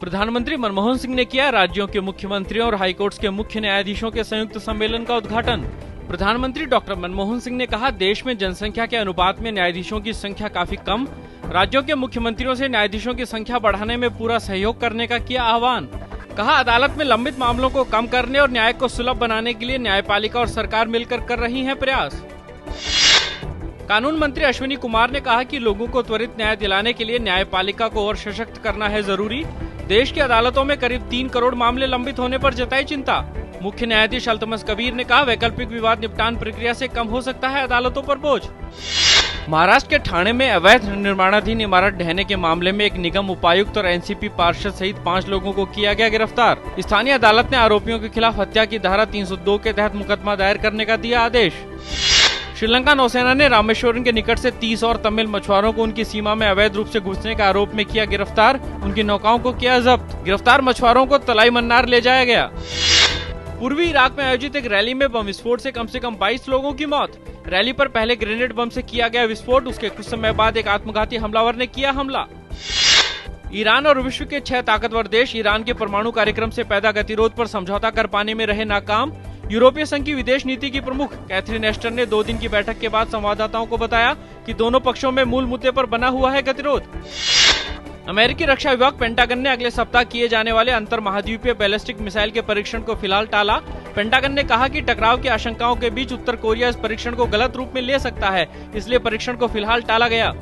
प्रधानमंत्री मनमोहन सिंह ने किया राज्यों के मुख्यमंत्रियों और हाईकोर्ट के मुख्य न्यायाधीशों के संयुक्त सम्मेलन का उद्घाटन। प्रधानमंत्री डॉक्टर मनमोहन सिंह ने कहा, देश में जनसंख्या के अनुपात में न्यायाधीशों की संख्या काफी कम। राज्यों के मुख्यमंत्रियों से न्यायाधीशों की संख्या बढ़ाने में पूरा सहयोग करने का किया आह्वान। कहा, अदालत में लंबित मामलों को कम करने और न्याय को सुलभ बनाने के लिए न्यायपालिका और सरकार मिलकर कर रही है प्रयास। कानून मंत्री अश्विनी कुमार ने कहा कि लोगों को त्वरित न्याय दिलाने के लिए न्यायपालिका को और सशक्त करना है जरूरी। देश की अदालतों में करीब 3 करोड़ मामले लंबित होने पर जताई चिंता। मुख्य न्यायाधीश अल्तमस कबीर ने कहा, वैकल्पिक विवाद निपटान प्रक्रिया से कम हो सकता है अदालतों पर बोझ। महाराष्ट्र के ठाणे में अवैध निर्माणाधीन इमारत ढहने के मामले में एक निगम उपायुक्त और एनसीपी पार्षद सहित 5 लोगों को किया गया गिरफ्तार। स्थानीय अदालत ने आरोपियों के खिलाफ हत्या की धारा 302 के तहत मुकदमा दायर करने का दिया आदेश। श्रीलंका नौसेना ने रामेश्वरम के निकट से 30 और तमिल मछुआरों को उनकी सीमा में अवैध रूप से घुसने के आरोप में किया गिरफ्तार। उनकी नौकाओं को किया जब्त। गिरफ्तार मछुआरों को तलाई मन्नार ले जाया गया। पूर्वी इराक में आयोजित एक रैली में बम विस्फोट से कम 22 लोगों की मौत। रैली पर पहले ग्रेनेड बम से किया गया विस्फोट, उसके कुछ समय बाद एक आत्मघाती हमलावर ने किया हमला। ईरान और विश्व के 6 ताकतवर देश ईरान के परमाणु कार्यक्रम से पैदा गतिरोध पर समझौता कर पाने में रहे नाकाम। यूरोपीय संघ की विदेश नीति की प्रमुख कैथरीन एस्टर ने 2 दिन की बैठक के बाद संवाददाताओं को बताया कि दोनों पक्षों में मूल मुद्दे पर बना हुआ है गतिरोध। अमेरिकी रक्षा विभाग पेंटागन ने अगले सप्ताह किए जाने वाले अंतर महाद्वीपीय बैलिस्टिक मिसाइल के परीक्षण को फिलहाल टाला। पेंटागन ने कहा कि टकराव की आशंकाओं के बीच उत्तर कोरिया इस परीक्षण को गलत रूप में ले सकता है, इसलिए परीक्षण को फिलहाल टाला गया।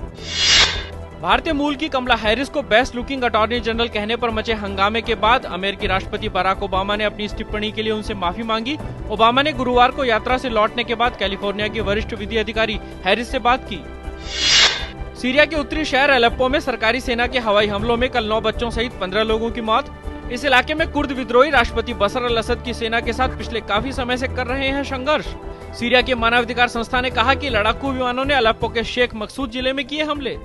भारतीय मूल की कमला हैरिस को बेस्ट लुकिंग अटॉर्नी जनरल कहने पर मचे हंगामे के बाद अमेरिकी राष्ट्रपति बराक ओबामा ने अपनी इस टिप्पणी के लिए उनसे माफी मांगी। ओबामा ने गुरुवार को यात्रा से लौटने के बाद कैलिफोर्निया की वरिष्ठ विधि अधिकारी हैरिस से बात की। सीरिया के उत्तरी शहर अलेप्पो में सरकारी सेना के हवाई हमलों में कल 9 बच्चों सहित 15 लोगों की मौत। इस इलाके में कुर्द विद्रोही राष्ट्रपति बशर अल असद की सेना के साथ पिछले काफी समय से कर रहे हैं संघर्ष। सीरिया के मानवाधिकार संस्था ने कहा कि लड़ाकू विमानों ने अलेप्पो के शेख मकसूद जिले में किए हमले।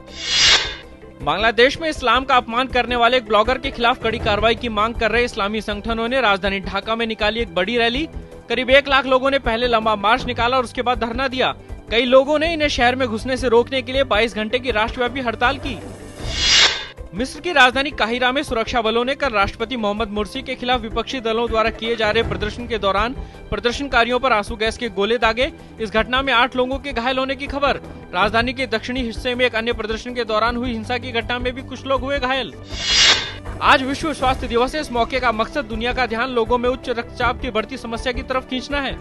बांग्लादेश में इस्लाम का अपमान करने वाले एक ब्लॉगर के खिलाफ कड़ी कार्रवाई की मांग कर रहे इस्लामी संगठनों ने राजधानी ढाका में निकाली एक बड़ी रैली। करीब 1 लाख लोगों ने पहले लंबा मार्च निकाला और उसके बाद धरना दिया। कई लोगों ने इन्हें शहर में घुसने से रोकने के लिए 22 घंटे की राष्ट्रव्यापी हड़ताल की। मिस्र की राजधानी काहिरा में सुरक्षा बलों ने कल राष्ट्रपति मोहम्मद मुर्सी के खिलाफ विपक्षी दलों द्वारा किए जा रहे प्रदर्शन के दौरान प्रदर्शनकारियों पर आंसू गैस के गोले दागे। इस घटना में 8 लोगों के घायल होने की खबर। राजधानी के दक्षिणी हिस्से में एक अन्य प्रदर्शन के दौरान हुई हिंसा की घटना में भी कुछ लोग हुए घायल। आज विश्व स्वास्थ्य दिवस है। इस मौके का मकसद दुनिया का ध्यान लोगों में उच्च रक्तचाप की बढ़ती समस्या की तरफ खींचना है।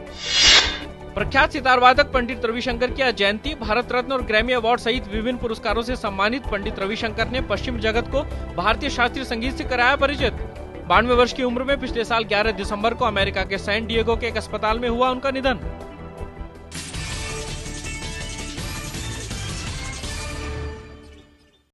प्रख्यात सितार वादक पंडित रविशंकर की आज जयंती। भारत रत्न और ग्रैमी अवार्ड सहित विभिन्न पुरस्कारों से सम्मानित पंडित रविशंकर ने पश्चिम जगत को भारतीय शास्त्रीय संगीत से कराया परिचित। 92 वर्ष की उम्र में पिछले साल 11 दिसंबर को अमेरिका के सैन डिएगो के एक अस्पताल में हुआ उनका निधन।